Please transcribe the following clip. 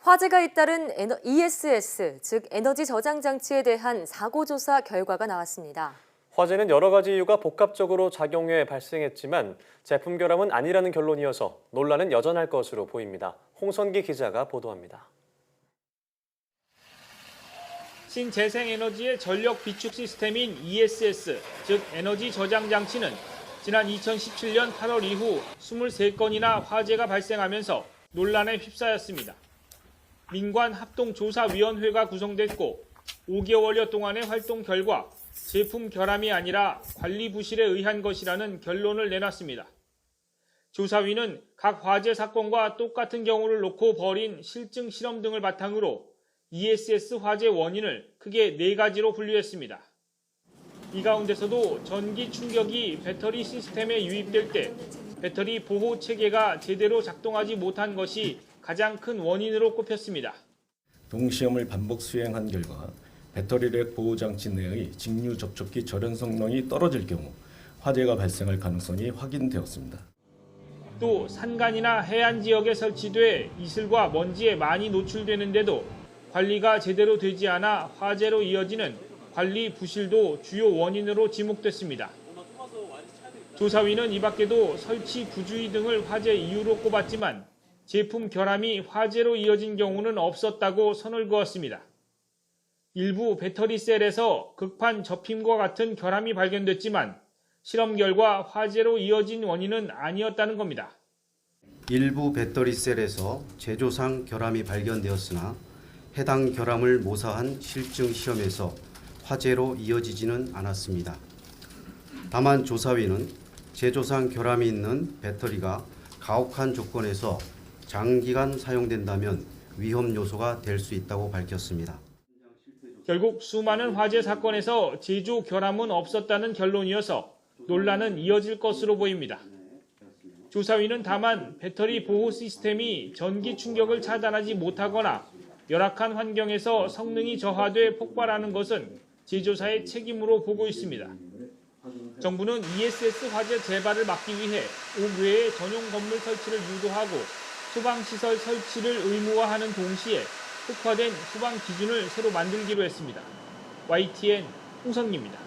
화재가 잇따른 ESS, 즉 에너지 저장 장치에 대한 사고 조사 결과가 나왔습니다. 화재는 여러 가지 이유가 복합적으로 작용해 발생했지만 제품 결함은 아니라는 결론이어서 논란은 여전할 것으로 보입니다. 홍선기 기자가 보도합니다. 신재생에너지의 전력 비축 시스템인 ESS, 즉 에너지 저장 장치는 지난 2017년 8월 이후 23건이나 화재가 발생하면서 논란에 휩싸였습니다. 민관합동조사위원회가 구성됐고 5개월여 동안의 활동 결과 제품 결함이 아니라 관리 부실에 의한 것이라는 결론을 내놨습니다. 조사위는 각 화재 사건과 똑같은 경우를 놓고 벌인 실증 실험 등을 바탕으로 ESS 화재 원인을 크게 4가지로 분류했습니다. 이 가운데서도 전기 충격이 배터리 시스템에 유입될 때 배터리 보호 체계가 제대로 작동하지 못한 것이 가장 큰 원인으로 꼽혔습니다. 동시험을 반복 수행한 결과 배터리렉 보호장치 내의 직류 접촉기 절연 성능이 떨어질 경우 화재가 발생할 가능성이 확인되었습니다. 또 산간이나 해안 지역에 설치돼 이슬과 먼지에 많이 노출되는데도 관리가 제대로 되지 않아 화재로 이어지는 관리 부실도 주요 원인으로 지목됐습니다. 조사위는 이 밖에도 설치 부주의 등을 화재 이유로 꼽았지만 제품 결함이 화재로 이어진 경우는 없었다고 선을 그었습니다. 일부 배터리 셀에서 극판 접힘과 같은 결함이 발견됐지만 실험 결과 화재로 이어진 원인은 아니었다는 겁니다. 일부 배터리 셀에서 제조상 결함이 발견되었으나 해당 결함을 모사한 실증 시험에서 화재로 이어지지는 않았습니다. 다만 조사위는 제조상 결함이 있는 배터리가 가혹한 조건에서 장기간 사용된다면 위험 요소가 될 수 있다고 밝혔습니다. 결국 수많은 화재 사건에서 제조 결함은 없었다는 결론이어서 논란은 이어질 것으로 보입니다. 조사위는 다만 배터리 보호 시스템이 전기 충격을 차단하지 못하거나 열악한 환경에서 성능이 저하돼 폭발하는 것은 제조사의 책임으로 보고 있습니다. 정부는 ESS 화재 재발을 막기 위해 5개의 전용 건물 설치를 유도하고 소방시설 설치를 의무화하는 동시에 흑화된 소방 기준을 새로 만들기로 했습니다. YTN 홍성기입니다.